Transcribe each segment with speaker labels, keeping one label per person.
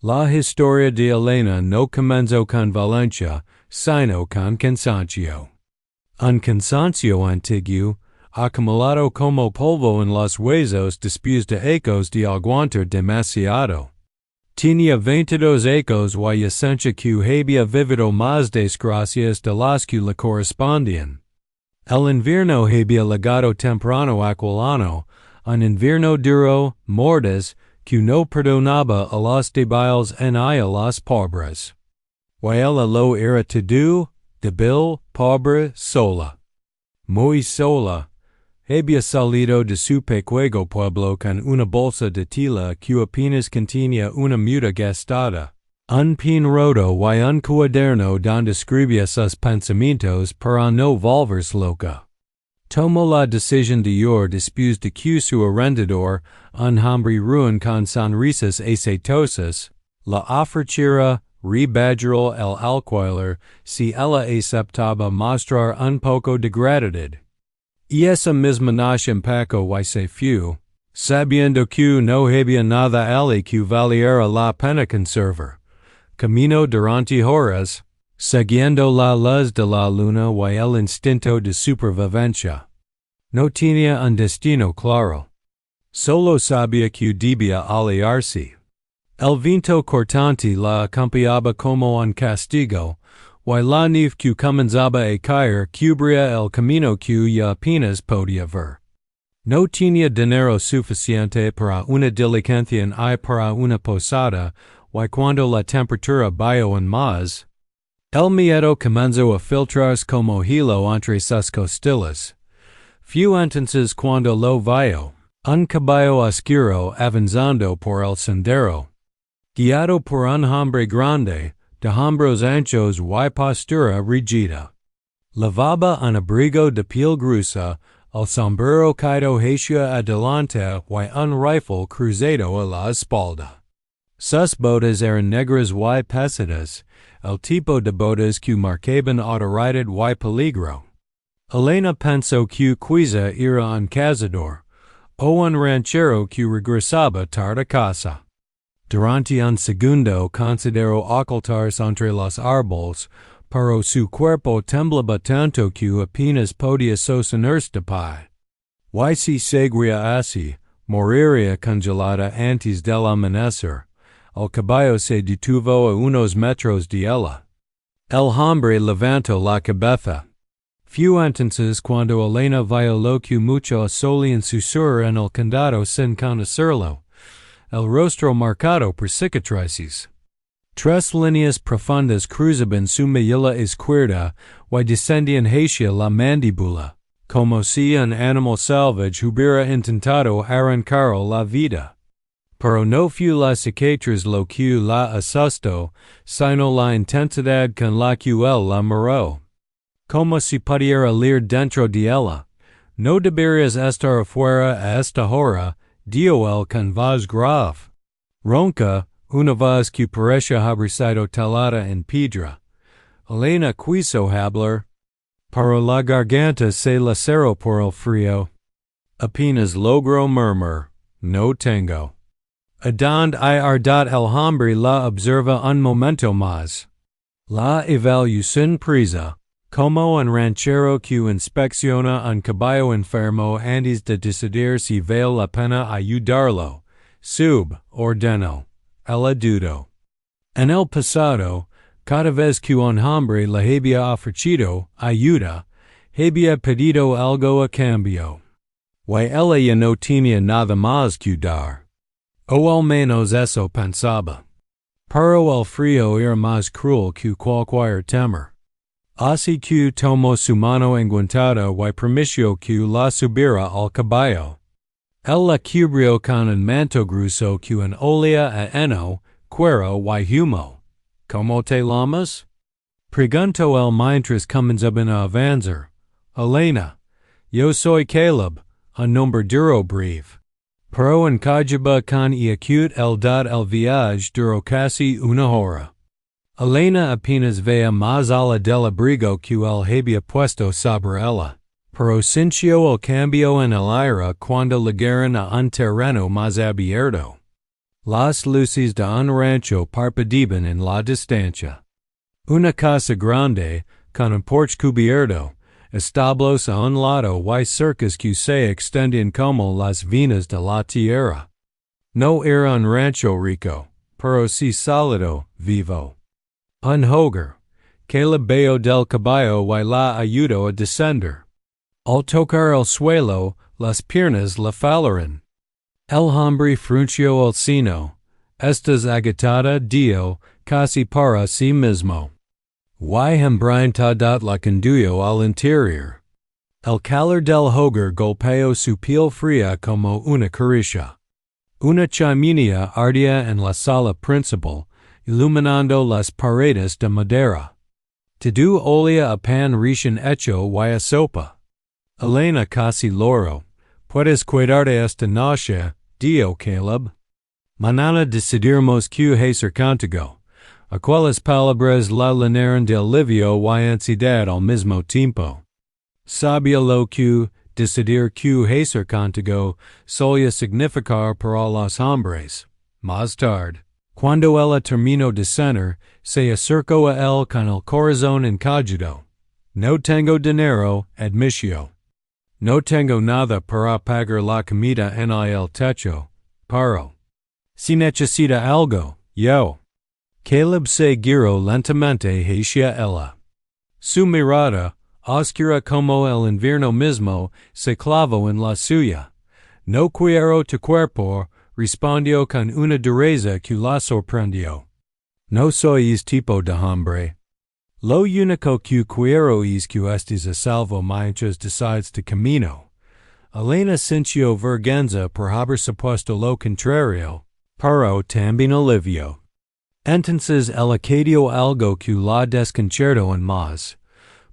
Speaker 1: La historia de Elena no comenzó con violencia, sino con cansancio. Un cansancio antiguo, acumulado como polvo en los huesos después de ecos de aguantar demasiado. Tenía 22 ecos y esencia que había vivido más desgracias de las que le correspondían. El invierno había llegado temprano aquel año, un invierno duro, mortis, que no perdonaba a los débiles ni a los pobres. Y ella lo era todo, débil, pobre, sola. Muy sola. Había salido de su pequeño pueblo con una bolsa de tela que apenas contenía una muda gastada, un pin roto y un cuaderno donde escribía sus pensamientos para no volverse loca. Tomó la decisión de ir después de que su arrendador, un hombre ruin con sonrisas aceitosas, la ofreciera rebadgeró el alquiler si ella aceptaba mostrar un poco de gratitud. Y esa misma noche empacó y se fue, sabiendo que no había nada allí que valiera la pena conservar. Camino durante horas, siguiendo la luz de la luna y el instinto de supervivencia. No tenía un destino claro. Solo sabía que debía alejarse. El viento cortante la acompañaba como un castigo, y la nieve que comenzaba a caer cubría el camino que ya apenas podía ver. No tenía dinero suficiente para una diligencia y para una posada, y cuando la temperatura bajó en más, el miedo comenzó a filtrarse como hilo entre sus costillas. Fue entonces cuando lo vio, un caballo oscuro avanzando por el sendero, guiado por un hombre grande, de hombros anchos y postura rígida. Llevaba un abrigo de piel gruesa, el sombrero caído hacia adelante y un rifle cruzado a la espalda. Sus botas eran negras y pesadas, el tipo de botas que marcaban autoridad y peligro. Elena pensó que quizá era un cazador, o un ranchero que regresaba tarde a casa. Durante un segundo consideró ocultarse entre los árboles, pero su cuerpo temblaba tanto que apenas podía sostenerse de pie. Y si seguía así, moriría congelada antes del amanecer. El caballo se detuvo a unos metros de ella. El hombre levantó la cabeza. Fue entonces cuando Elena vio lo que muchos solían susurrar en el condado sin conocerlo. El rostro marcado por cicatrices. 3 líneas profundas cruzaban su mejilla izquierda y descendían hacia la mandíbula, como si un animal salvaje hubiera intentado arrancar la vida. Pero no fue la cicatriz lo que la asustó, sino la intensidad con la que él la miró. Como si pudiera leer dentro de ella. No deberías estar afuera a esta hora, dijo él con voz grave. Ronca, una voz que parecía haber sido talada en piedra. Elena quiso hablar, pero la garganta se laceró por el frío. Apenas logró murmurar, no tengo. Adonde el hombre la observa un momento más. La evaluación presa, como un ranchero que inspecciona un caballo enfermo antes de decidir si vale la pena ayudarlo, ordenó. Ella dudó. En el pasado, cada vez que un hombre le había ofrecido ayuda, había pedido algo a cambio. Y ella ya no tenía nada más que dar. O al menos eso pensaba. Pero el frío era más cruel que cualquier temor. Así que tomó su mano enguantada y permitió que la subiera al caballo. Él la cubrió con un manto grueso que olía a heno, cuero y humo. ¿Cómo te llamas? Preguntó él mientras comenzaban a avanzar. Elena. Yo soy Caleb, un nombre duro breve. Pero encajaba con acut el viaje duró casi una hora. Elena apenas veía más allá del abrigo que él había puesto sobre ella, pero sintió el cambio en el aire cuando llegaron a un terreno más abierto. Las luces de un rancho parpadeaban en la distancia. Una casa grande, con un porche cubierto, establos a un lado y cercas que se extendían como las venas de la tierra. No era un rancho rico, pero sí sólido, vivo. Un hogar, que el veo del caballo y la ayudó a descender. Al tocar el suelo, las piernas le falaron. El hombre frunció el ceño, estás agitada, dio, casi para sí mismo. Y embriagadad la condujo al interior. El calor del hogar golpeó su piel fría como una caricia. Una chimenea ardía en la sala principal, iluminando las paredes de madera. Todo olía a pan recién hecho y a sopa. Elena casi loro. Puedes cuidarte esta noche, dio Caleb. Mañana decidiremos que hacer contigo. A cuáles palabras la llenaron de alivio y ansiedad al mismo tiempo. Sabía lo que decidir que hacer contigo solía significar para los hombres. Más tarde, cuando ella terminó de cenar, se acercó a él con el corazón encogido. No tengo dinero, admitió. No tengo nada para pagar la comida en el techo, pero si necesita algo, yo. Caleb se giró lentamente hacia ella. Su mirada, oscura como el invierno mismo, se clavó en la suya. No quiero tu cuerpo, respondió con una dureza que la sorprendió. No sois tipo de hombre. Lo único que quiero es que estés a salvo mientras decides de camino. Elena sintió vergüenza por haber supuesto lo contrario, pero también alivio. Entonces ella quedó algo que la desconcertó en más.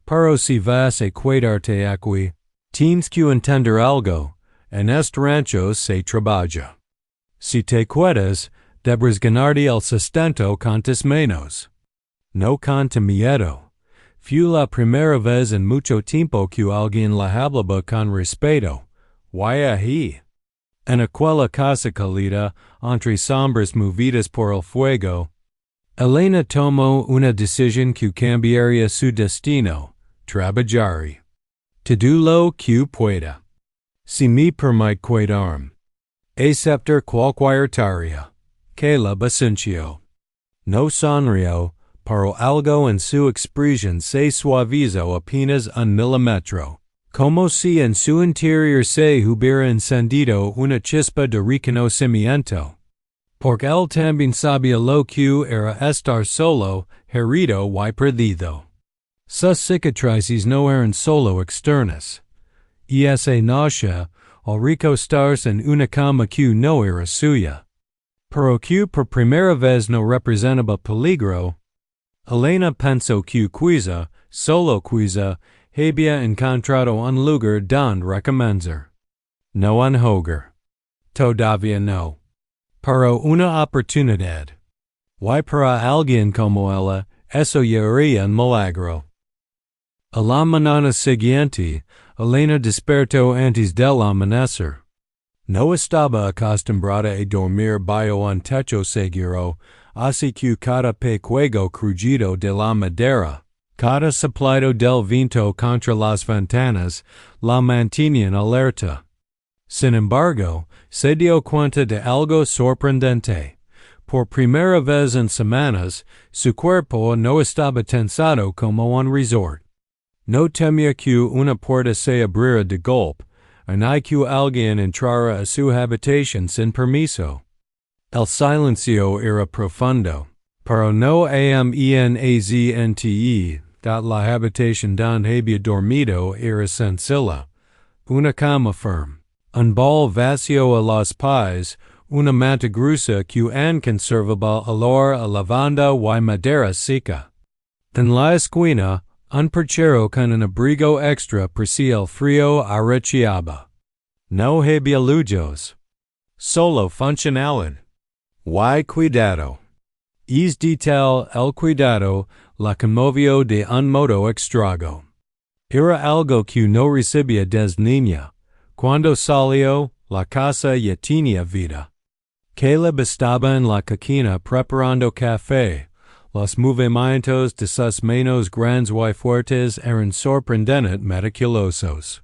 Speaker 1: Pero si vas a quedarte aquí, tienes que entender algo, en este rancho se trabaja. Si te quedas, debes ganarte el sustento con tus manos. No con tu miedo. Fue la primera vez en mucho tiempo que alguien la hablaba con respeto. Vaya he. En aquella casa cálida, entre sombras movidas por el fuego, Elena tomó una decisión que cambiaría su destino, trabajar. Todo lo que pueda. Si me permite quedarme. Aceptar cualquier tarea. Caleb asintió. No sonrió, pero algo en su expresión se suavizó apenas un milímetro, como si en su interior se hubiera encendido una chispa de reconocimiento. Porque él también sabía lo que era estar solo, herido y perdido. Sus cicatrices no eran solo externas. Y esa noche, al recostarse en una cama que no era suya, pero que por primera vez no representaba peligro, Elena pensó que quizá, solo quizá, había encontrado un lugar donde recomenzar. No un hogar. Todavía no. Pero una oportunidad. Y para alguien como ella, eso ya era un milagro. A la mañana siguiente, Elena despertó antes del amanecer. No estaba acostumbrada a dormir bajo un techo seguro, así que cada pequeño crujido de la madera, cada soplido del viento contra las ventanas, la mantenían alerta. Sin embargo, se dio cuenta de algo sorprendente. Por primera vez en semanas, su cuerpo no estaba tensado como un resort. No temía que una puerta se abriera de golpe, ni que alguien entrara a su habitación sin permiso. El silencio era profundo, pero no amenzente, la habitación donde había dormido era sencilla. Una cama firme. Un bol vacío a los pies, una manta gruesa que aún conservaba olor a lavanda y madera seca. En la esquina, un perchero con un abrigo extra por si el frío arreciaba. No había lujos. Solo funcionalidad. Y cuidado. Es de tal el cuidado la conmovió de un modo extraño. Era algo que no recibía desde niña. Cuando salió, la casa ya tenía vida. Caleb estaba en la cocina preparando café. Los movimientos de sus manos grandes y fuertes eran sorprendentes meticulosos.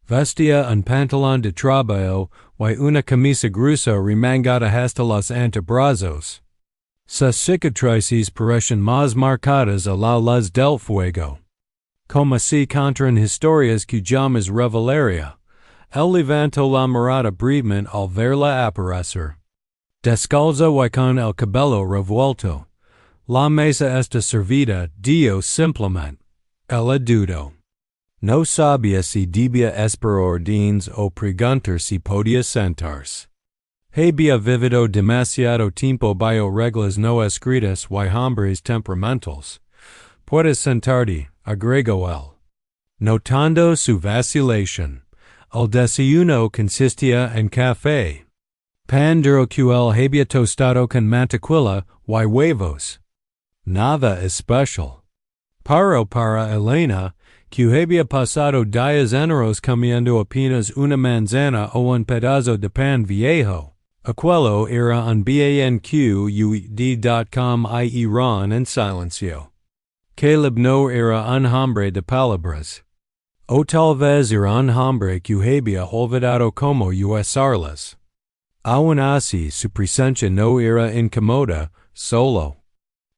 Speaker 1: Vestía un pantalón de trabajo y una camisa gruesa remangada hasta los antebrazos. Sus cicatrices parecen más marcadas a la luz del fuego. Como si contaran historias que jamás revelaría. Él levantó la mirada brevemente al verla aparecer. Descalzo y con el cabello revuelto. La mesa está servida, Dios simplemente. Ella dudó. No sabía si debía esperar órdenes o preguntar si podía sentarse. Había vivido demasiado tiempo bajo reglas no escritas y hombres temperamentales. Puedes sentarte, agregó él. Notando su vacilación. El desayuno consistía en café. Pan duro que él había tostado con mantequilla y huevos. Nada especial. Pero para Elena, que había pasado días enteros comiendo apenas una manzana o un pedazo de pan viejo, aquello era un banqud.com y iran en silencio. Caleb no era un hombre de palabras. O tal vez era un hombre que había olvidado cómo usarlas. Aun así, su presencia no era incómoda, solo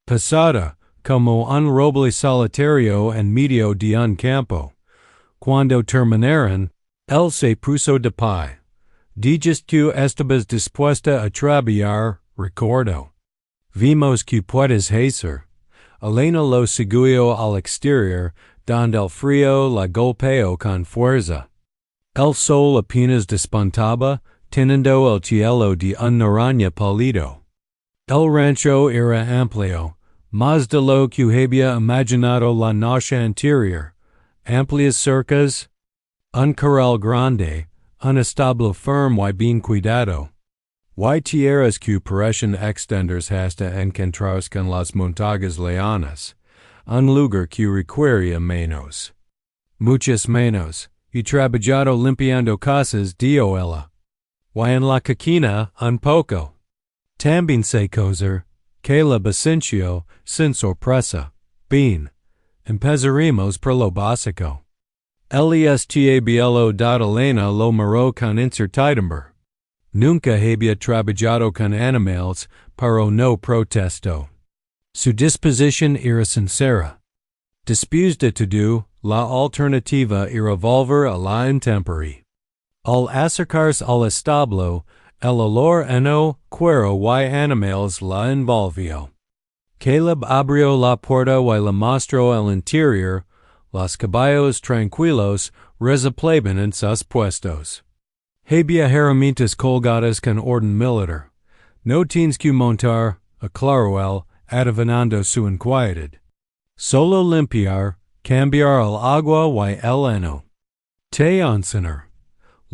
Speaker 1: pasada, como un roble solitario en medio de un campo. Cuando terminaron, él se puso de pie. Dijiste que estabas dispuesta a trabajar, recordó. Vimos que puedes hacer. Elena lo siguió al exterior, donde el frío la golpeó con fuerza. El sol apenas despuntaba, teniendo el cielo de un naranja pálido. El rancho era amplio, más de lo que había imaginado la noche anterior. Amplias cercas, un corral grande, un establo firme y bien cuidado. Y tierras que parecen extenderse hasta encontrarse con las montañas lejanas. Un lugar que requería menos. Muchas menos, y trabajado limpiando casas, dijo ella. Y en la cocina, un poco. También sé coser. Caleb asintió, sin sorpresa. Bien. Empezaremos por lo básico. Lestablo Elena lo miró con incertidumbre. Nunca había trabajado con animales, pero no protestó. Su disposición era sincera. Después de todo, la alternativa era volver a la intemperie. Al acercarse al establo, el olor heno, cuero y animales la envolvió. Caleb abrió la puerta y le mostró el interior. Los caballos tranquilos rezaplaban en sus puestos. Había herramientas colgadas con orden militar. No tienes que montar, aclaró él, adivinando su inquietud. Solo limpiar, cambiar el agua y el heno. Te enseñar.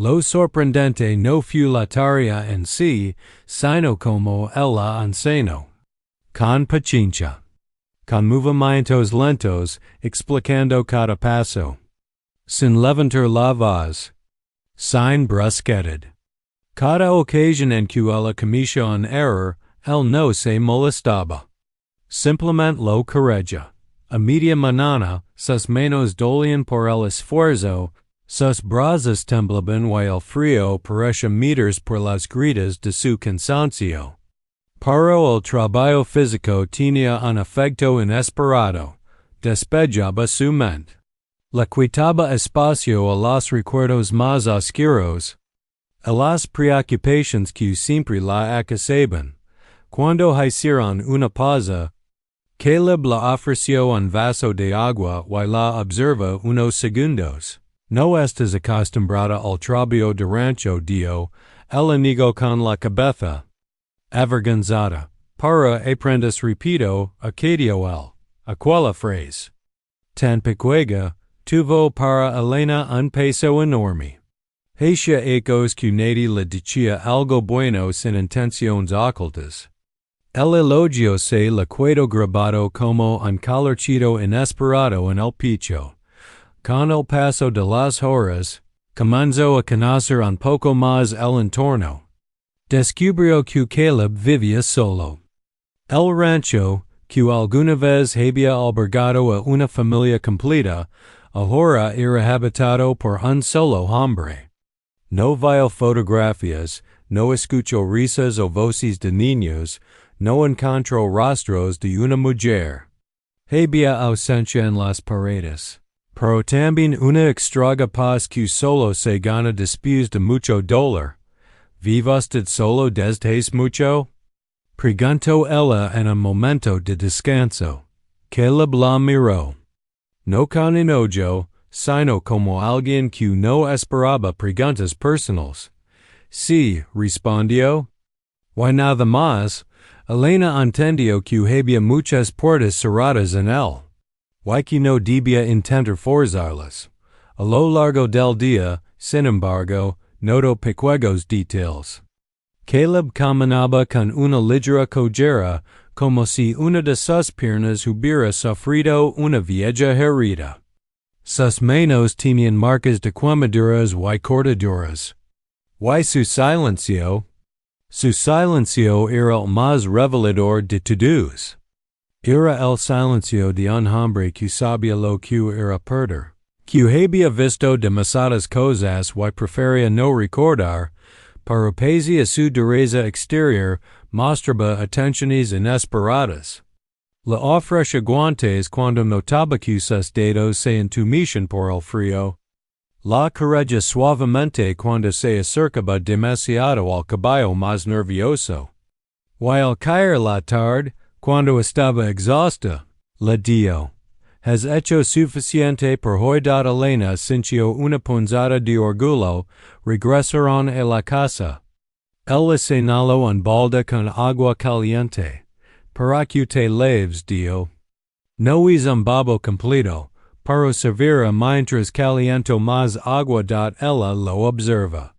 Speaker 1: Lo sorprendente no fue la tarea en sí, sino como él la enseñó. Con paciencia. Con movimientos lentos, explicando cada paso. Sin levantar la voz. Sin brusquedad. Cada ocasión en que él cometió un error, él no se molestaba. Simplemente lo corregía. A media mañana, sus manos dolían por el esfuerzo, sus brazos temblaban y el frío parecía meters por las grietas de su cansancio. Pero el trabajo físico tenía un efecto inesperado. Despejaba su mente. Le quitaba espacio a los recuerdos más oscuros, a las preocupaciones que siempre la acasaban. Cuando hicieron una pausa, Caleb le ofreció un vaso de agua y la observó unos segundos. No estás acostumbrada al trabajo de rancho, dijo. Ella negó con la cabeza. Avergonzada. Para aprendes repito, acadio él. Aquella frase. Tan pequeña, tuvo para Elena un peso enorme. Hacía ecos que nadie le decía algo bueno sin intenciones ocultas. El elogio se le quedó grabado como un calorcito inesperado en el pecho. Con el paso de las horas, comenzó a conocer un poco más el entorno. Descubrio que Caleb vivía solo. El rancho, que alguna vez había albergado a una familia completa, ahora era habitado por un solo hombre. No veo fotografías, no escucho risas o voces de niños, no encuentro rostros de una mujer. Había ausencia en las paredes. Pero también una extraña paz que solo se gana después de mucho dolor. ¿Vive usted solo desde hace mucho? Preguntó ella en un momento de descanso. Caleb la miró. No con enojo, sino como alguien que no esperaba preguntas personales. Sí, respondió. Why nada más. Elena entendió que había muchas puertas cerradas en él. Why que no debía intentar forzarlas. A lo largo del día, sin embargo, notó pequeños detalles. Caleb caminaba con una ligera cojera, como si una de sus piernas hubiera sufrido una vieja herida. Sus manos tenían marcas de quemaduras y cortaduras. ¿Y su silencio? Su silencio era el más revelador de todos. Era el silencio de un hombre que sabía lo que era perder, que había visto demasiadas cosas y prefería no recordar, pero pese a su dureza exterior mostraba atenciones inesperadas. Le ofreció guantes cuando notaba que sus dedos se entumecían por el frío. La corregía suavemente cuando se acercaba demasiado al caballo más nervioso. Y al caer la tarde, cuando estaba exhausta, le dijo, «Has hecho suficiente por hoy». Elena sintió una punzada de orgullo. Regresaron a la casa. Él le señaló un balde con agua caliente. «Para que te laves», dijo. «No es un babo completo, pero servirá mientras caliento más agua». Ella lo observa.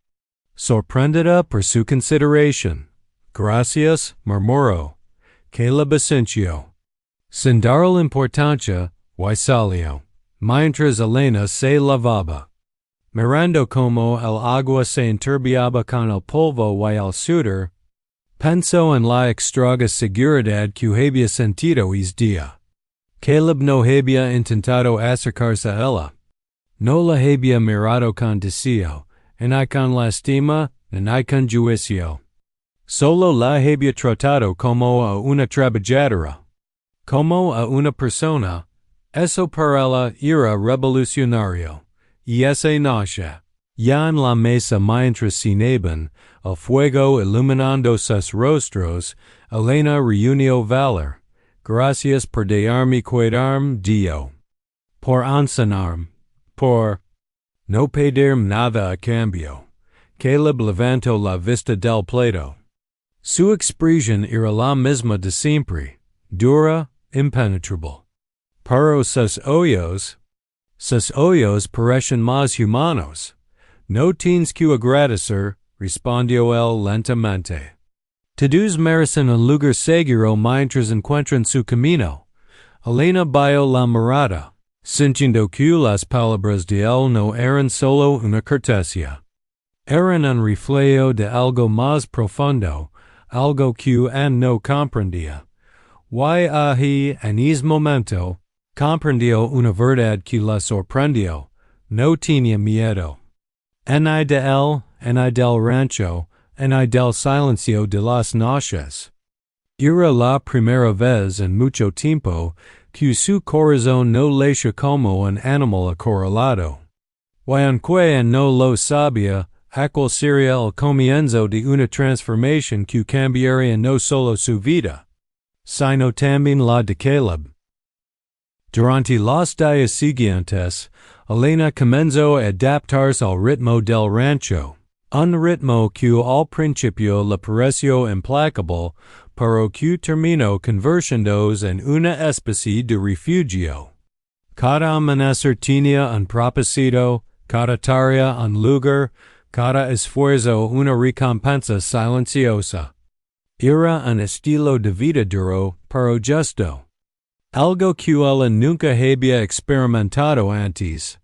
Speaker 1: Sorprendida por su consideración. «Gracias», murmuró. Caleb asintió. Sin darle importancia, y salió. Mientras Elena se lavaba. Mirando como el agua se enturbiaba con el polvo y el sudor, pensó en la extraña seguridad que había sentido ese día. Caleb no había intentado acercarse a ella. No la había mirado con deseo, ni con lástima, ni con juicio. Solo la había tratado como a una trabajadora, como a una persona. Eso para ella era revolucionario. Y esa noche, ya en la mesa mientras cenaban, el fuego iluminando sus rostros, Elena reunió valor. «Gracias por darme cuidarme», dijo. «Por enseñarme. Por no pedirme nada a cambio». Caleb levantó la vista del plato. Su expresión era la misma de siempre, dura, impenetrable. Pero sus ojos parecen más humanos. «No tienes que agradecer», respondió él lentamente. «Todos merecen un lugar seguro mientras encuentran su camino». Elena bajó la mirada, sintiendo que las palabras de él no eran solo una cortesía. Eran un reflejo de algo más profundo, algo que no comprendía. Y ahí, en ese momento, comprendió una verdad que la sorprendió. No tenía miedo. Ni de él, ni del rancho, ni del silencio de las noches. Era la primera vez en mucho tiempo que su corazón no latía como un animal acorralado. Y aunque no lo sabía, aquel sería el comienzo de una transformación que cambiaría no solo su vida, sino también la de Caleb. Durante los días siguientes, Elena comenzó a adaptarse al ritmo del rancho, un ritmo que al principio le pareció implacable, pero que terminó convirtiéndose en una especie de refugio. Cada amanecer tenía un propósito, cada tarea un lugar, cada esfuerzo una recompensa silenciosa. Era un estilo de vida duro, pero justo. Algo que ella nunca había experimentado antes.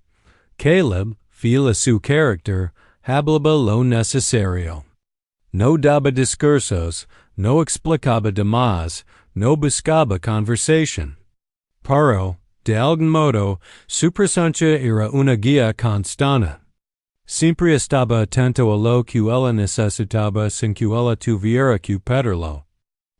Speaker 1: Caleb, fiel a su carácter, hablaba lo necesario. no daba discursos, no explicaba demás, no buscaba conversation. Pero, de algún modo, su presencia era una guía constante. Siempre estaba atento a lo que ella necesitaba sin que ella tuviera que pedirlo.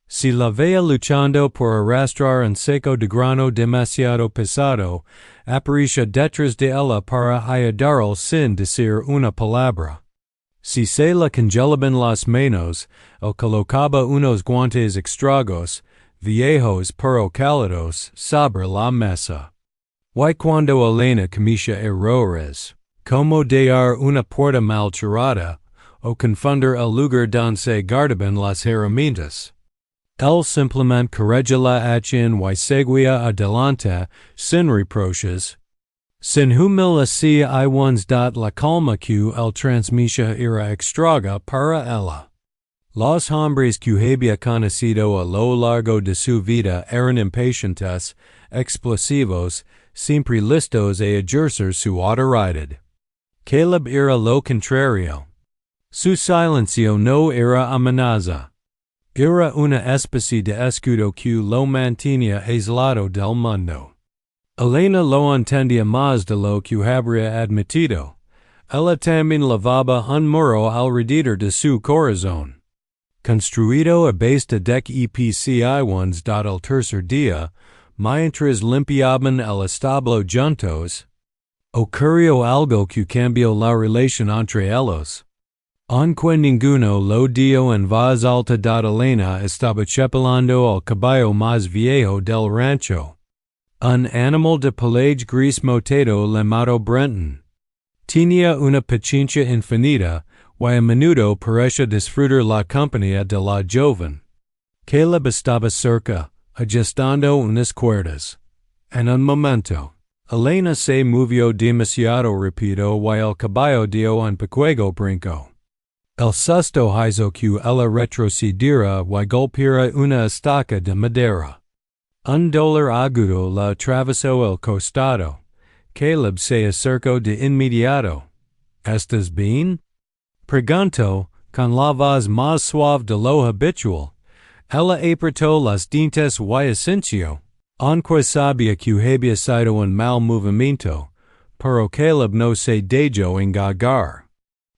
Speaker 1: Si la veía luchando por arrastrar un saco de grano demasiado pesado, aparecía detrás de ella para ayudarla sin decir una palabra. Si se le congelaban las manos, él colocaba unos guantes extragos, viejos pero cálidos, sobre la mesa. Y cuando Elena cometió errores, como dejar una puerta mal cerrada, o confundir el lugar donde se guardaban las herramientas, él simplemente corregía la acción y seguía adelante, sin reproches. Sin humillación y la calma que él transmitía era extraña para ella. Los hombres que había conocido a lo largo de su vida eran impacientes, explosivos, siempre listos a ejercer su autoridad. Caleb era lo contrario. Su silencio no era amenaza. Era una especie de escudo que lo mantenía aislado del mundo. Elena lo entendía más de lo que habría admitido. Ella también lavaba un muro alrededor de su corazón. Construido a base de EPCI1 el tercer día, mientras limpiaban el establo juntos, ocurrió algo que cambió la relación entre ellos. Aunque ninguno lo dio en voz alta, Elena estaba chapelando al caballo más viejo del rancho, un animal de pelage gris motado llamado Brenton. Tenía una paciencia infinita, y a menudo parecía disfrutar la compañía de la joven. Caleb estaba cerca, ajustando unas cuerdas. En un momento, Elena se movió demasiado rápido y el caballo dio un pequeño brinco. El susto hizo que ella retrocediera y golpeara una estaca de madera. Un dolor agudo la atravesó el costado. Caleb se acercó de inmediato. ¿Estás bien?, preguntó, con la voz más suave de lo habitual. Ella apretó los dientes y asintió, aunque sabía que había sido un mal movimiento, pero Caleb no se dejó engañar.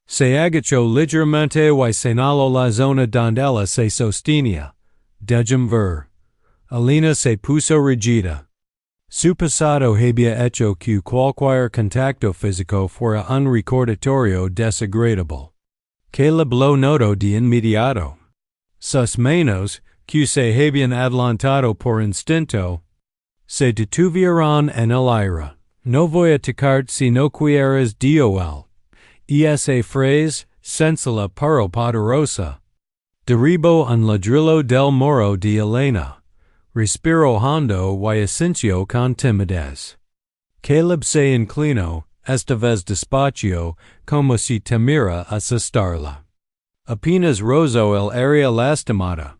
Speaker 1: Se agachó ligeramente y señaló la zona donde ella se sostenía. Déjame ver. Elena se puso rígida. Su pasado había hecho que cualquier contacto físico fuera un recordatorio desagradable. Caleb lo notó de inmediato. Sus manos, que se habían adelantado por instinto, se detuvieron en el aire. No voy a tocarte si no quieres, dijo él. Y esa frase, sencilla pero poderosa, derribó un ladrillo del muro de Elena. Respiró hondo y asintió con timidez. Caleb se inclinó, esta vez despacio, como si temiera asustarla. Apenas rozó el área lastimada.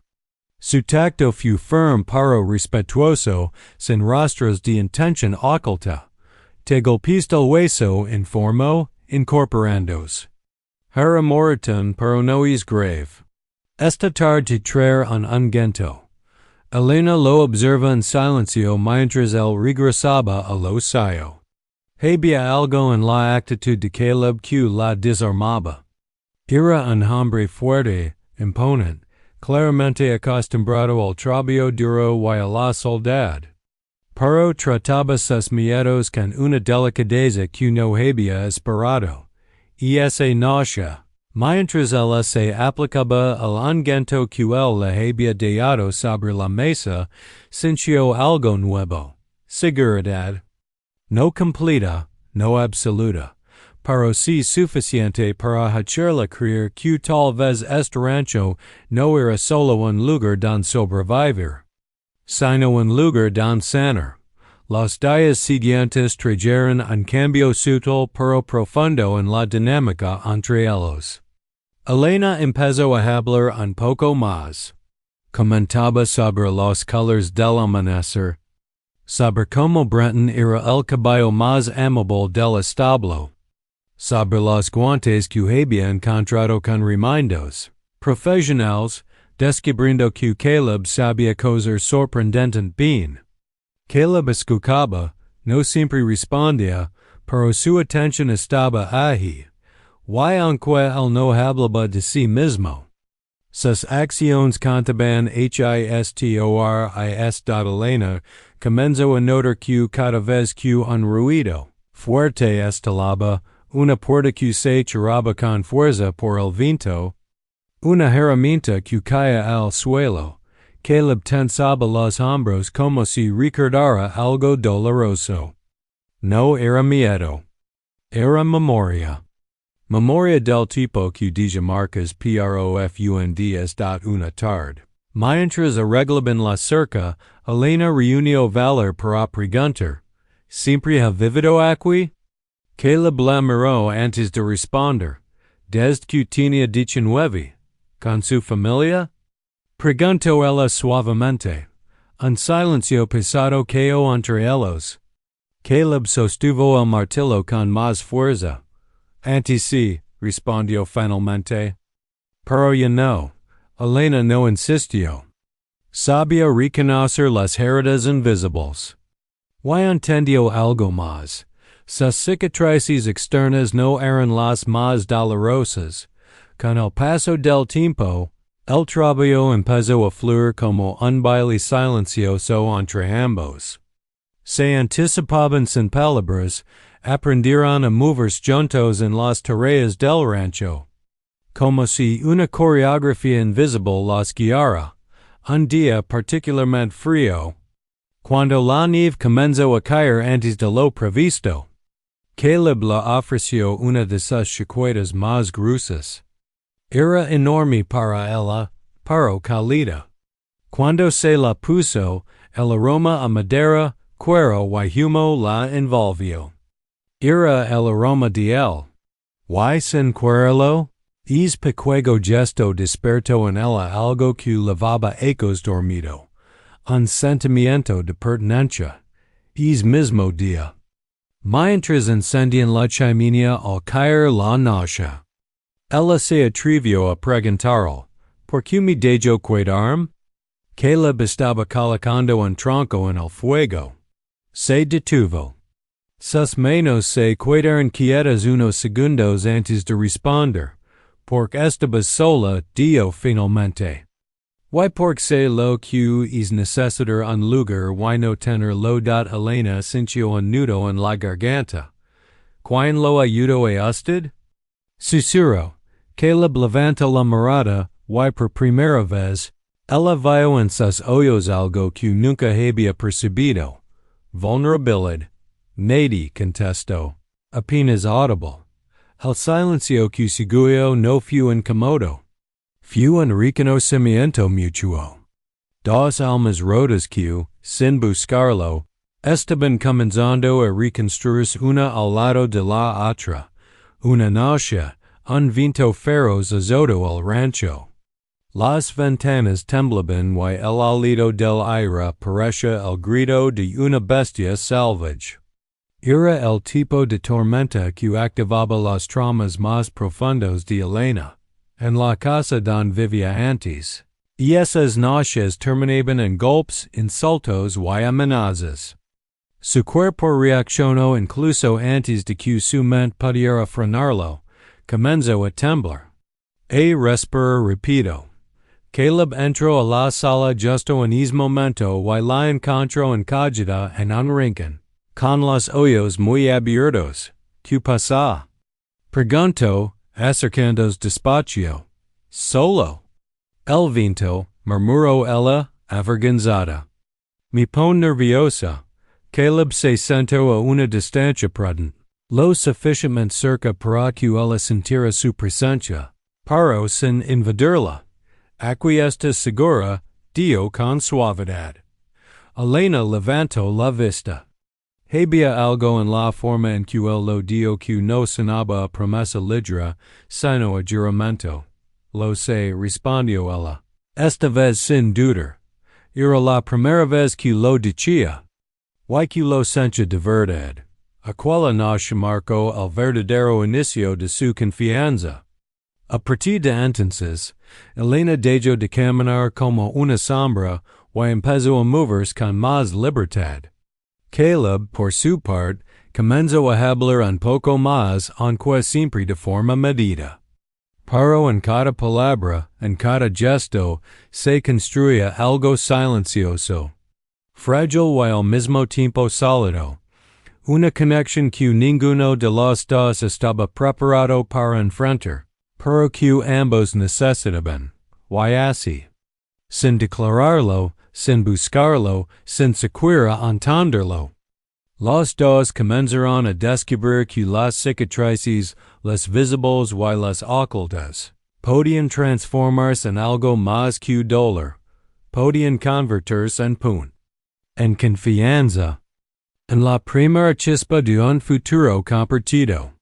Speaker 1: Su tacto fue firme pero respetuoso, sin rastros de intención oculta. Te golpeaste el hueso, informó, incorporándose. Era moritón pero no es grave. Esta tarde traer un ungüento. Elena lo observa en silencio mientras él regresaba a lo suyo. Había algo en la actitud de Caleb que la desarmaba. Era un hombre fuerte, imponente, claramente acostumbrado al trabajo duro y a la soledad. Pero trataba sus miedos con una delicadeza que no había esperado. Y esa noche, mientras ella se aplicaba al ungüento que él le había dejado sobre la mesa, sintió algo nuevo. Seguridad. No completa, no absoluta, pero sí suficiente para hacerla creer que tal vez este rancho no era solo un lugar donde sobrevivir, sino un lugar donde sanar. Los días siguientes trajeron un cambio sutil pero profundo en la dinámica entre ellos. Elena empezó a hablar un poco más. Comentaba sobre los colores del amanecer, sobre cómo Brenton era el caballo más amable del establo, sobre los guantes que había encontrado con remindos, Profesionales, descubriendo que Caleb sabía cosas sorprendentes bien. Caleb escuchaba, no siempre respondía, pero su atención estaba allí. Y aunque él no hablaba de sí mismo, sus acciones contaban historis. Elena comenzó a notar que cada vez que un ruido fuerte estalaba, una puerta que se cerraba con fuerza por el viento, una herramienta que caía al suelo, Caleb tensaba los hombros como si recordara algo doloroso. No era miedo. Era memoria. Memoria del tipo que dice marcas profundas. Una tarde, mientras arreglaban la cerca, Elena reunió valor para preguntar, ¿siempre ha vivido aquí? Caleb la miró antes de responder. ¿Desde que tenía 19? ¿Con su familia? Preguntó ella suavemente. Un silencio pesado cayó entre ellos. Caleb sostuvo el martillo con más fuerza. Antes sí, respondió finalmente. Pero ya no. Elena no insistió. Sabía reconocer las heridas invisibles. Y entendió algo más. Sus cicatrices externas no eran las más dolorosas. Con el paso del tiempo, el trabajo empezó a fluir como un baile silencioso entre ambos. Se anticipaban sin palabras, aprendieron a moverse juntos en las tareas del rancho. Como si una coreografía invisible los guiara. Un día particularmente frío, cuando la nieve comenzó a caer antes de lo previsto, Caleb le ofreció una de sus chaquetas más gruesas. Era enorme para ella, pero cálida. Cuando se la puso, el aroma a madera, cuero y humo la envolvió. Era el aroma de él. Y sin quererlo, ese pequeño gesto despertó en ella algo que levaba ecos dormido, un sentimiento de pertenencia. Ese mismo día, mientras encendían la chimenea al caer la noche, ella se atrevió a preguntarle, ¿por qué me dejó quedarme? Caleb estaba colocando un tronco en el fuego. Se detuvo. Sus manos se quedaron quietas unos segundos antes de responder. Porque estabas sola, dijo finalmente. Y porque sé lo que es necesitar un lugar y no tener lo dat Elena sintió un nudo en la garganta. ¿Quién lo ayudó a usted? Susurró. Caleb levantó la mirada y por primera vez, ella vio en sus ojos algo que nunca había percibido. Vulnerabilidad. Nadie contestó. Apenas audible. El silencio que siguió no fue incómodo. Fue un reconocimiento mutuo. Dos almas rotas que, sin buscarlo, estaban comenzando a reconstruirse una al lado de la otra. Una noche, un viento feroz azotó el rancho. Las ventanas temblaban y el aliento del aire parecía el grito de una bestia salvaje. Era el tipo de tormenta que activaba los traumas más profundos de Elena, en la casa donde vivía antes, y esas noches terminaban en golpes, insultos y amenazas. Su cuerpo reaccionó incluso antes de que su mente pudiera frenarlo, comenzó a temblar. A respirar rápido. Caleb entró a la sala justo en ese momento y la encontró encogida en un rincón, con los ojos muy abiertos. ¿Qué pasa? Preguntó, acercándose despacio. Solo. El viento, murmuró ella, avergonzada. Me pone nerviosa. Caleb se sentó a una distancia prudente, lo suficientemente cerca para que ella sintiera su presencia, pero sin invadirla. Aquí está segura, dijo con suavidad. Elena levantó la vista. Había algo en la forma en que él lo dijo que no sonaba a promesa libre, sino a juramento. Lo sé, respondió ella. Esta vez sin dudar. Era la primera vez que lo decía. Y que lo sentía de verdad. Aquella noche marcó el verdadero inicio de su confianza. A partir de entonces, Elena dejo de caminar como una sombra, y empezó a moverse con más libertad. Caleb, por su parte, comenzó a hablar un poco más, aunque siempre de forma medida. Pero en cada palabra, en cada gesto, se construía algo silencioso, frágil y al mismo tiempo sólido. Una conexión que ninguno de los dos estaba preparado para enfrentar, pero que ambos necesitaban, y así, sin declararlo, sin buscarlo, sin siquiera entenderlo, los dos comenzaron a descubrir que las cicatrices, las visibles y las ocultas, podían transformarse en algo más que dolor, podían convertirse en pun, en confianza, en la primera chispa de un futuro compartido.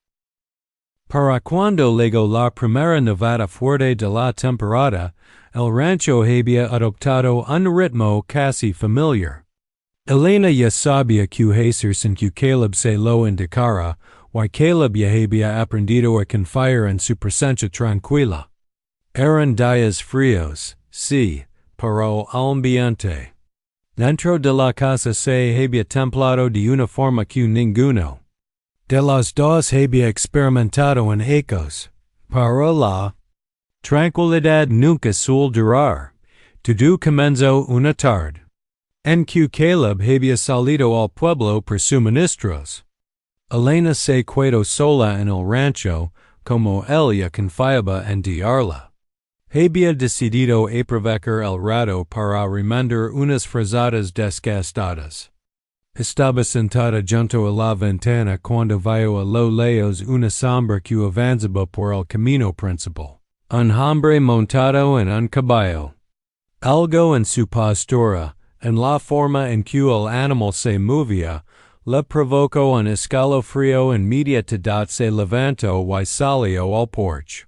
Speaker 1: Para cuando llegó la primera nevada fuerte de la temporada, el rancho había adoptado un ritmo casi familiar. Elena ya sabía que hacer sin que Caleb se lo indicara, y Caleb ya había aprendido a confiar en su presencia tranquila. Eran días fríos, sí, pero ambiente. Dentro de la casa se había templado de una forma que ninguno de los dos había experimentado en ecos, pero la tranquilidad nunca suele durar. Todo comenzó una tarde en que Caleb había salido al pueblo por suministros. Elena se quedó sola en el rancho, como ella confiaba en diarla. Había decidido aprovechar el rato para remendar unas frazadas desgastadas. Estaba sentada junto a la ventana cuando vio a lo lejos una sombra que avanzaba por el camino principal. Un hombre montado en un caballo. Algo en su postura, en la forma en que el animal se movía, le provocó un escalofrío. Inmediatamente se levantó y salió al porche.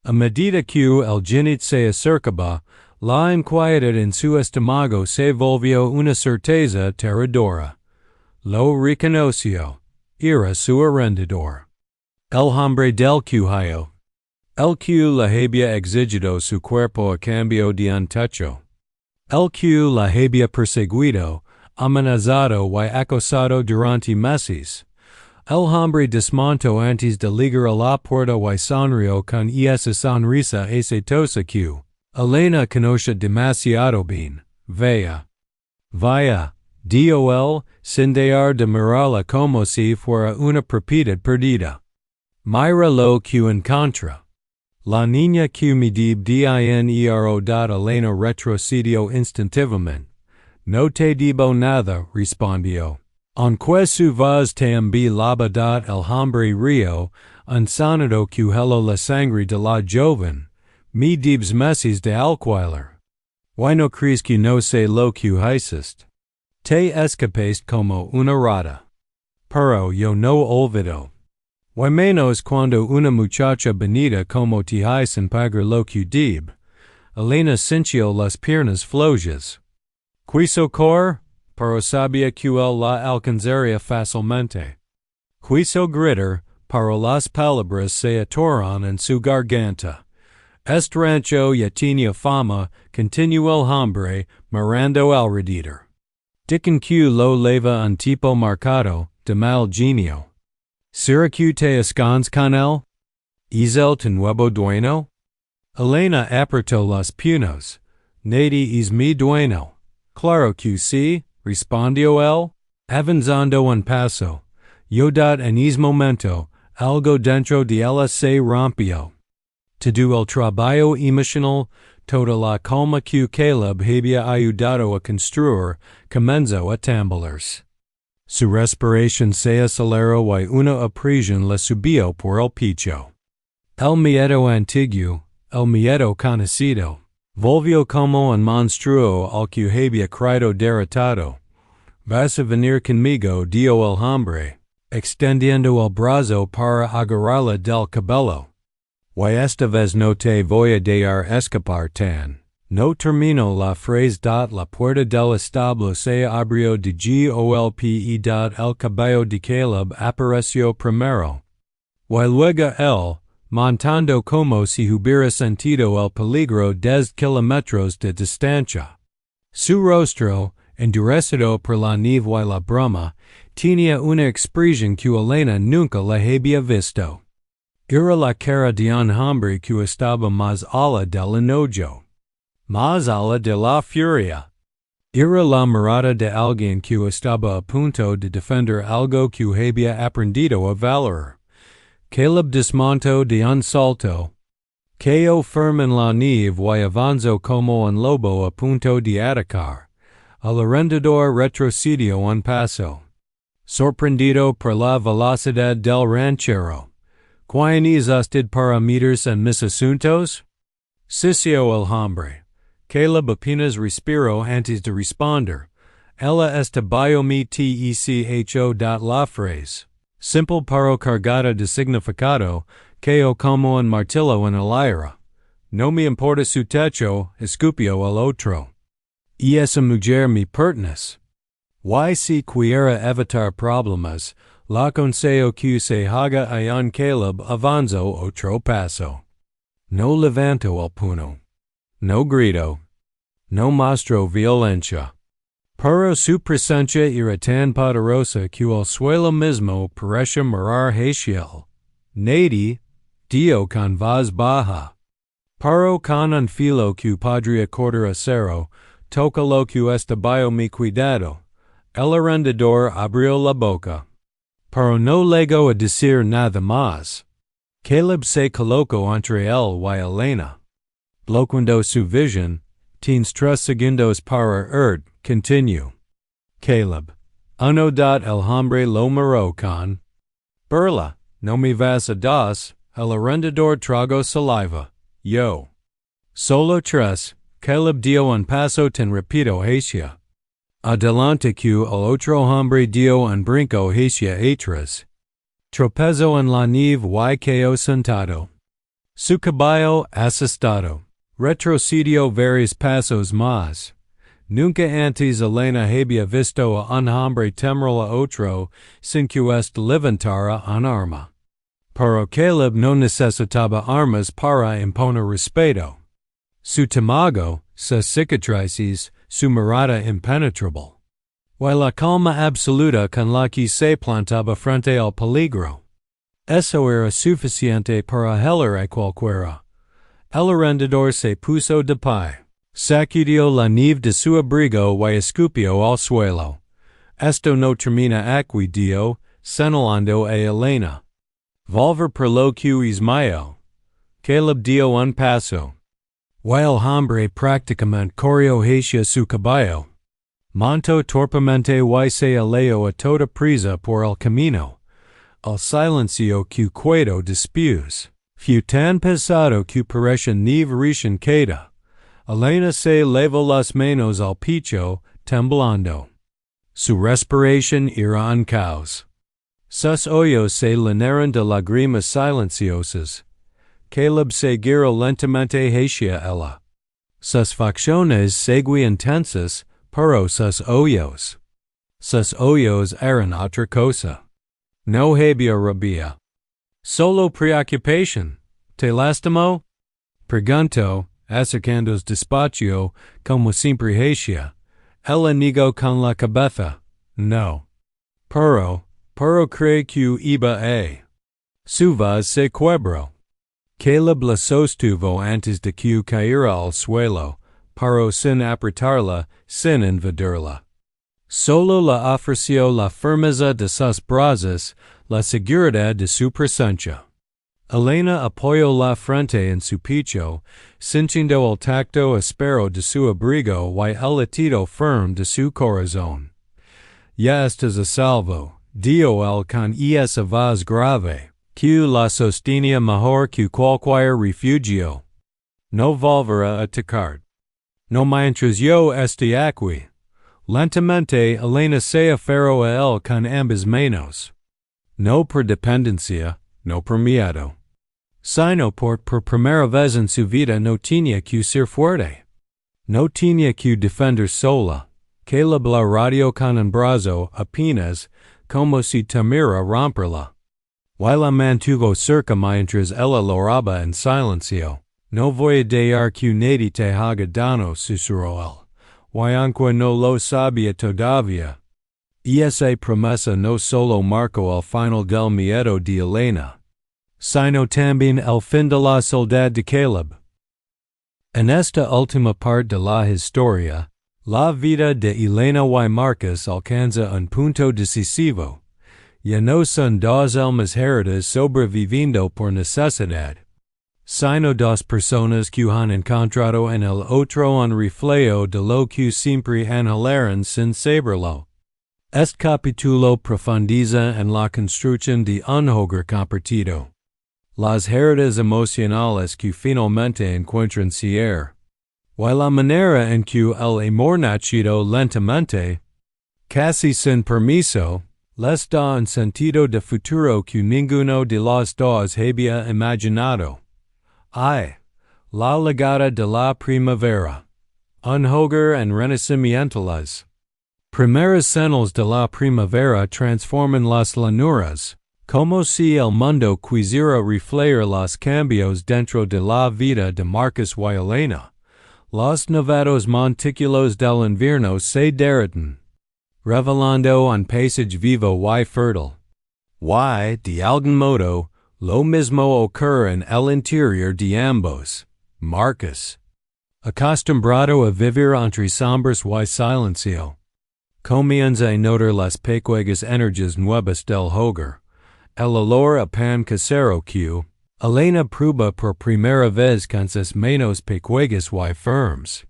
Speaker 1: A medida que el jinete se acercaba, la inquietud en su estómago se volvió una certeza aterradora. Lo reconoció. Era su arrendador. El hombre del cuello. El que le había exigido su cuerpo a cambio de un techo. El que le había perseguido, amenazado y acosado durante meses. El hombre desmontó antes de llegar a la puerta y sonrió con esa sonrisa exitosa que Elena conoce demasiado bien. Vaya, dijo él, sin dejar de mirarla como si fuera una propiedad perdida. Mira lo que encontra. La niña que me dinero. Elena retrocedió instintivamente. No te digo nada, respondió. Aunque su voz también la el hombre río, un sonido que heló la sangre de la joven. Me debes meses de alquiler. Why no crees que no sé lo que hiciste? Te escapaste como una rata. Pero yo no olvido. Why menos cuando una muchacha bonita como te sin pagar lo que debe. Elena sintió las piernas flojas. Quiso correr, pero sabía que él la alcanzaría fácilmente. Quiso gritar, pero las palabras se atoraron en su garganta. Este rancho ya tenía fama, continuó el hombre, mirando alrededor. Dicen que lo leva un tipo marcado, de mal genio. ¿Será que te escondes con él? ¿Es él tu nuevo dueño? Elena apretó las puños. Nadie es mi dueño. Claro que sí, respondió él, avanzando un paso. En ese momento, algo dentro de ella se rompió. Todo el trabajo emocional, toda la calma que Caleb había ayudado a construir, comenzó a tambalearse. Su respiración se aceleró y una opresión le subió por el pecho. El miedo antiguo, el miedo conocido, volvió como un monstruo al que había creído derrotado. Vas a venir conmigo, dijo el hombre, extendiendo el brazo para agarrarla del cabello. Y esta vez no te voy a dejar escapar tan. No terminó la frase. La puerta del establo se abrió de golpe y el caballo de Caleb apareció primero. Y luego él, montando como si hubiera sentido el peligro 10 kilómetros de distancia. Su rostro, endurecido por la nieve y la bruma, tenía una expresión que Elena nunca la había visto. Era la cara de un hombre que estaba más allá del enojo, más allá de la furia. Era la mirada de alguien que estaba a punto de defender algo que había aprendido a valorar. Caleb desmontó de un salto, cayó firme en la nieve y avanzó como un lobo a punto de atacar. El arrendador retrocedió un paso, sorprendido por la velocidad del ranchero. ¿Quién es usted para meterse en mis asuntos? Sisió el hombre. Caleb apenas respiró antes de responder. Ella está bajo mi techo. La frase, simple pero cargada de significado, cayó como un martillo en el aire. No me importa su techo, escupió el otro. Y esa mujer me pertenece. Y si quiera evitar problemas, la consejo que se haga a un Caleb avanzó otro paso. No levantó el puño. No gritó. No mostró violencia. Pero su presencia era tan poderosa que el suelo mismo parecía mirar hacia él. Nadie dio con voz baja. Pero con un filo que podría cortar acero, toca lo que está bajo mi cuidado. El arrendador abrió la boca. Pero no llegó a decir nada más. Caleb se colocó entre él y Elena. Bloqueando su visión, tienes 3 segundos para continuó. Caleb. El hombre lo miró con burla. No me vas a das. El arrendador tragó saliva. Yo. Solo 3. Caleb dio un paso tan rápido hacia adelante que el otro hombre dio un brinco hacia atrás. Tropezó en la nieve y cayó sentado. Su caballo asustado. Retrocedió varios pasos más. Nunca antes Elena había visto a un hombre temer a otro sin que éste levantara un arma. Pero Caleb no necesitaba armas para imponer respeto. Su tamago, sus cicatrices, su mirada impenetrable. Y la calma absoluta con la que se plantaba frente al peligro. Eso era suficiente para helar a cualquiera. El arrendador se puso de pie. Sacudió la nieve de su abrigo y escupió al suelo. Esto no termina aquí, dio, señalando a Elena. Volver por lo que es mío. Caleb dio un paso. Y el hombre prácticamente corrió hacia su caballo. Montó torpemente y se alejó a toda prisa por el camino. El silencio que quedó después fue tan pesado que parecía nieve recién caída. Elena se levó las manos al pecho, temblando. Su respiración era un caos. Sus ojos se llenaron de lágrimas silenciosas. Caleb se giró lentamente hacia ella. Sus facciones seguían tensas, pero sus ojos eran otra cosa. No había rabia. Solo preocupación. ¿Te lastimó? Preguntó, acercándose despacio, como siempre hacía. Ella negó con la cabeza. No. Pero cree que iba a. Su voz se quebró. Caleb la sostuvo antes de que cayera al suelo, pero sin apretarla, sin invadirla. Solo la ofreció la firmeza de sus brazos, la seguridad de su presencia. Elena apoyó la frente en su pecho, sintiendo el tacto áspero de su abrigo y el latido firme de su corazón. Ya estás a salvo, dijo él con esa voz grave, que la sostenía mejor que cualquier refugio. No volverá a atacar. No mientras yo esté aquí. Lentamente Elena se aferró a él con ambas manos. No por dependencia, no por miedo. Sino por primera vez en su vida no tenía que ser fuerte. No tenía que defender sola. Caleb la rodeó con un brazo apenas, como si temiera romperla. Huila mantuvo cerca mientras ella loraba en silencio. No voy a dejar que nadie te haga daño, susurró él. Aunque no lo sabía todavía. Y esa promesa no solo marcó el final del miedo de Elena, sino también el fin de la soledad de Caleb. En esta última parte de la historia, la vida de Elena y Marcus alcanza un punto decisivo. Ya no son dos almas heridas sobreviviendo por necesidad, sino dos personas que han encontrado en el otro un reflejo de lo que siempre anhelaron sin saberlo. Este capítulo profundiza en la construcción de un hogar compartido. Las heridas emocionales que finalmente encuentran cierre. Y la manera en que el amor nacido lentamente, casi sin permiso, les da un sentido de futuro que ninguno de los dos había imaginado. Ay, la llegada de la primavera. Un hogar en renacimiento. Las primeras señales de la primavera transforman las llanuras, como si el mundo quisiera reflejar los cambios dentro de la vida de Marcus y Elena. Los nevados montículos del invierno se derriten, revelando un paisaje vivo y fértil. Y, de algún modo, lo mismo ocurre en el interior de ambos. Marcus, acostumbrado a vivir entre sombras y silencio, comienza a notar las pequeñas energias nuevas del hogar. El olor a pan casero que Elena prueba por primera vez con sus manos pequeñas y firmes.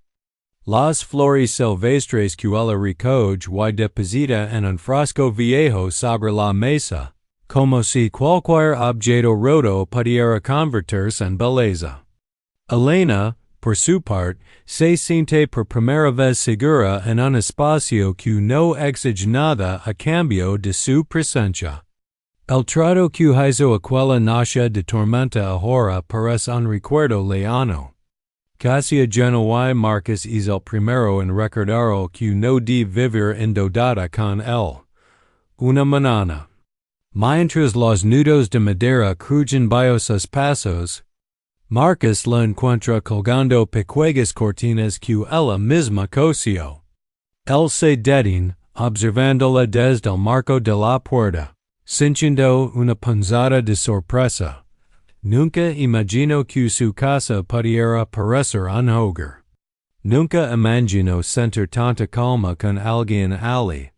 Speaker 1: Las flores silvestres que ella recoge y deposita en un frasco viejo sobre la mesa, como si cualquier objeto roto pudiera convertirse en belleza. Elena, por su parte, se siente por primera vez segura en un espacio que no exige nada a cambio de su presencia. El trato que hizo aquella noche de tormenta ahora parece un recuerdo lejano. Casi ajeno y Marcus es el primero en recordar que no de vivir endeudada con él. Una mañana, mientras los nudos de madera crujen bajo sus pasos, Marcus la encuentra colgando pequeñas cortinas que ella misma cosió. Él se detiene, observándola desde el marco de la puerta, sintiendo una punzada de sorpresa. Nunca imaginó que su casa pudiera parecer un hogar. Nunca imaginó sentir tanta calma con alguien allí.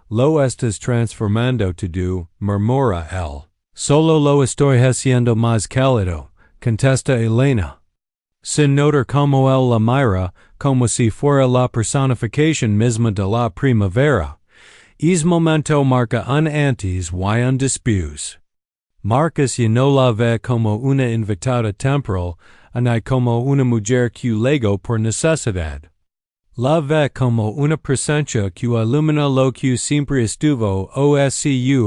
Speaker 1: Lo estás transformando todo, murmura él. Solo lo estoy haciendo más cálido, contesta Elena. Sin notar como él la mira, como si fuera la personificación misma de la primavera. Es momento marca un antes y un después. Marcus ya no la ve como una invitada temporal, ni como una mujer que llegó por necesidad. La ve como una presencia que ilumina lo que siempre estuvo oscuro.ii.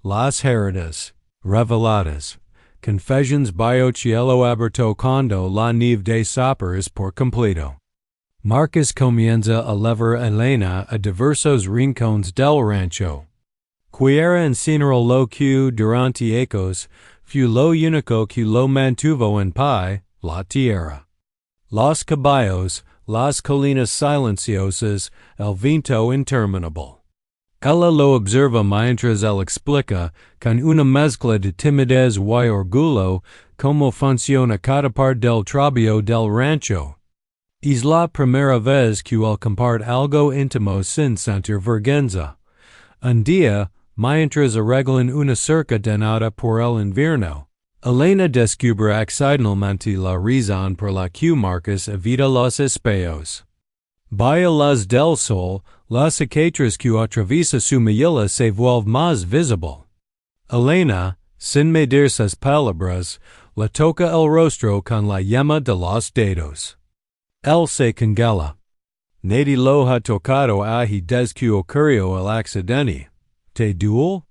Speaker 1: Las heridas, reveladas. Confessions bajo cielo abierto cuando la nieve desaparece por completo. Marcus comienza a levar a Elena a diversos rincones del rancho. Quiera enseñar lo que durante ecos fue lo único que lo mantuvo en pie, la tierra. Los caballos, las colinas silenciosas, el viento interminable. Ella lo observa mientras él explica, con una mezcla de timidez y orgullo, cómo funciona cada parte del trabajo del rancho. Es la primera vez que él comparte algo íntimo sin sentir vergüenza. Un día, mientras arreglan una cerca dañada por el invierno, Elena descubre accidentalmente la razón por la que Marcus evita los espejos. Bajo las del sol, la cicatriz que atraviesa su mejilla se vuelve más visible. Elena, sin medir sus palabras, le toca el rostro con la yema de los dedos. Él se congela. Nadie lo ha tocado ahí desde que ocurrió el accidente. ¿Te duele?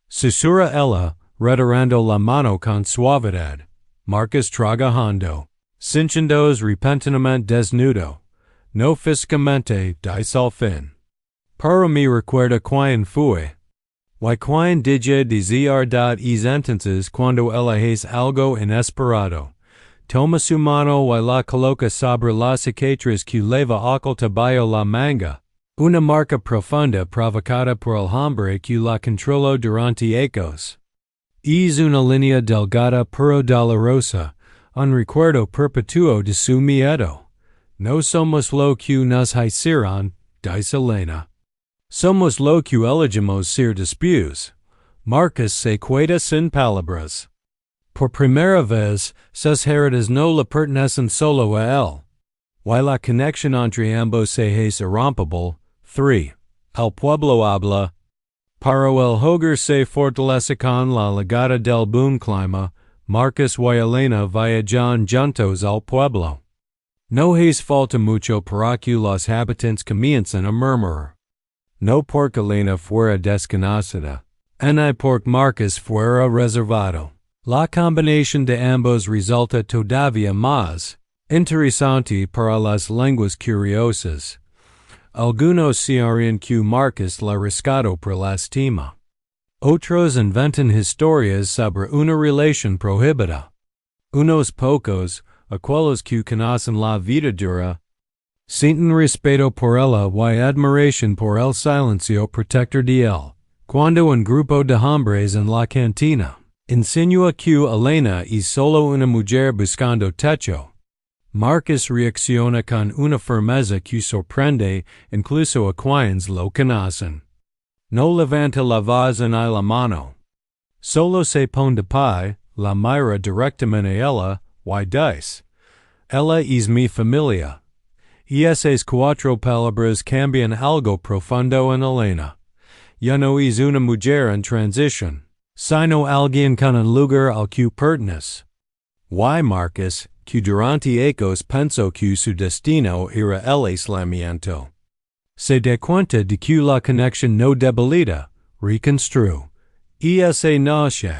Speaker 1: Susurra ella, retirando la mano con suavidad. Marcus traga hondo. Sintiéndose repentinamente desnudo. No físicamente, dice al fin. Para mí recuerda quién fue. Y quien dije decir y sentences cuando eliges algo inesperado. Toma su mano y la coloca sobre la cicatriz que leva oculta bajo la manga. Una marca profunda provocada por el hombre que la controló durante ecos. Es una línea delgada pero dolorosa, un recuerdo perpetuo de su miedo. No somos lo que nos hicieron, dice Elena. Somos lo que elegimos ser después. Marcos se queda sin palabras. Por primera vez, sus heridas no le pertenecen solo a él. Y la conexión entre ambos se hace irrompible. 3. El pueblo habla. Para el Hogar se fortalece con la llegada del buen clima. Marcos y Elena viajan juntos al pueblo. No hace falta mucho para que los habitantes comiencen a murmurar. No porque Elena fuera desconocida, ni porque Marcos fuera reservado. La combinación de ambos resulta todavía más interesante para las lenguas curiosas. Algunos serían que Marcos la rescató por lástima. Otros inventan historias sobre una relación prohibida. Unos pocos, aquellos que conocen la vida dura, sienten respeto por ella y admiración por el silencio protector de él. Cuando un grupo de hombres en la cantina insinúa que Elena es solo una mujer buscando techo, Marcos reacciona con una firmeza que sorprende incluso a quienes lo conocen. No levanta la voz ni la mano. Solo se pone de pie, la mira directamente a ella, y dice: Ella es mi familia. Y esas cuatro palabras cambian algo profundo en Elena. Ya no es una mujer en transición, sino alguien con un lugar al que pertenece. Y Marcos, que durante ecos pensó que su destino era el aislamiento, se da cuenta de que la conexión no debilita, reconstruye, y se nace.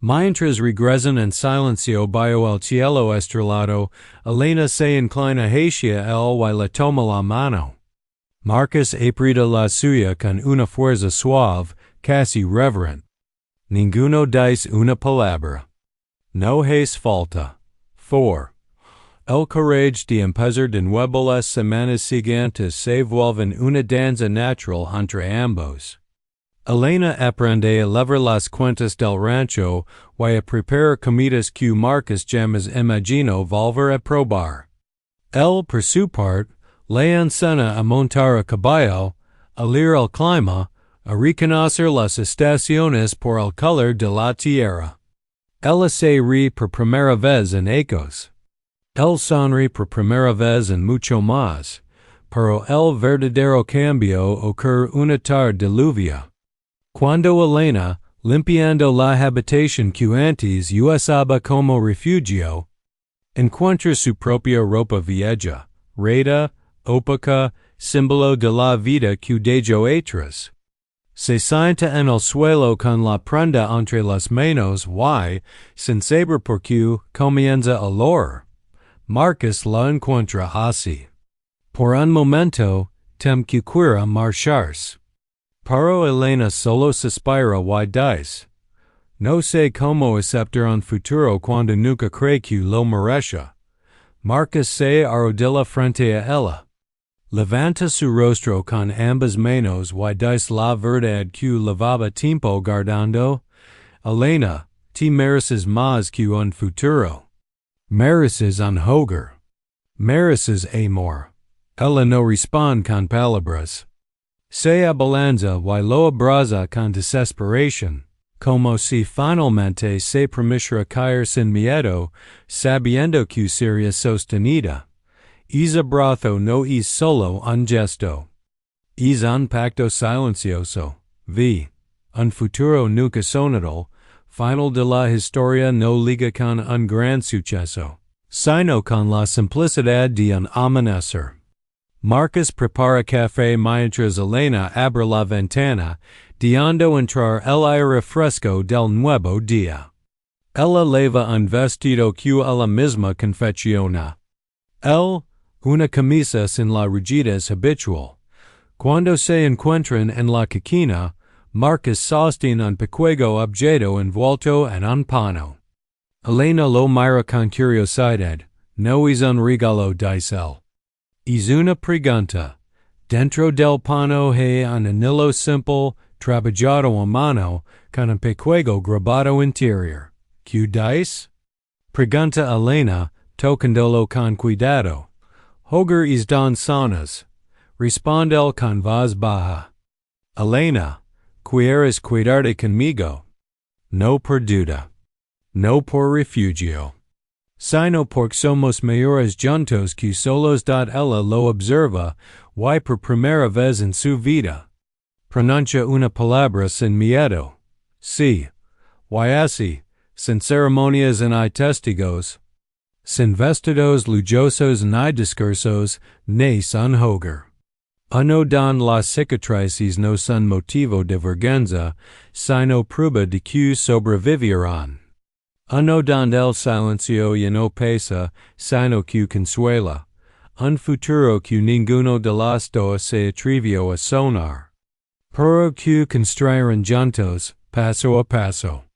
Speaker 1: Mientras regresan en silencio bajo el cielo estrellado, Elena se inclina hacia él y le toma la mano. Marcos aprieta la suya con una fuerza suave, casi reverent. Ninguno dice una palabra. No hace falta. 4. El courage de empezar de nuevo las semanas siguientes se vuelve en una danza natural entre ambos. Elena aprende a levar las cuentas del rancho y a preparar comidas que Marcos jamás imaginó volver a probar. Él, por su parte, le enseña a montar a caballo, a leer el clima, a reconocer las estaciones por el color de la tierra. Ella se ríe por primera vez en ecos. Él sonríe por primera vez en mucho más, pero el verdadero cambio ocurre una tarde de lluvia. Cuando Elena, limpiando la habitación que antes usaba como refugio, encuentra su propia ropa vieja, rota, opaca, símbolo de la vida que dejó atrás. Se sienta en el suelo con la prenda entre las manos y, sin saber por qué, comienza a llorar. Marcos la encuentra así. Por un momento, tem que quiera marcharse. Pero Elena solo suspira y dice: No sé cómo aceptar un futuro cuando nunca cree que lo merece. Marcos se arrodilla frente a ella. Levanta su rostro con ambas manos y dice la verdad que llevaba tiempo guardando. Elena, te mereces más que un futuro. Mereces un hogar. Mereces amor. Ella no responde con palabras. Se abalanza y lo abraza con desesperación, como si finalmente se permitiera caer sin miedo, sabiendo que sería sostenida. Ese abrazo no es solo un gesto. Es un pacto silencioso. Un futuro nunca sonado, final de la historia no liga con un gran suceso, sino con la simplicidad de un amanecer. Marcos prepara café mientras Elena abre la ventana, dejando entrar el aire fresco del nuevo día. Ella lleva un vestido que ella misma confecciona. Él, una camisa sin la rigidez habitual. Cuando se encuentran en la cocina, Marcus sostin un pequego objeto envuelto en un pano. Elena lo mira con curiosidad, no es un regalo dicel. Es una pregunta. Dentro del pano hay un anillo simple, trabajado a mano, con un pequego grabado interior. ¿Qué dice? Pregunta Elena, tocándolo con cuidado. Hogar es don zonas. Responde él con voz baja. Elena, ¿quieres cuidarte conmigo? No por duda. No por refugio. Sino porque somos mayores juntos que solos. Ella lo observa, y por primera vez en su vida. Pronuncia una palabra sin miedo. Sí. Y así, sin ceremonias ni testigos. Sin vestidos lujosos ni discursos, ni son Hogar. Uno don las cicatrices no son motivo de vergüenza, sino prueba de que sobrevivirán. Uno don el silencio y no pesa, sino que consuela. Un futuro que ninguno de los dos se atrevió a soñar. Pero que construyeron juntos, paso a paso.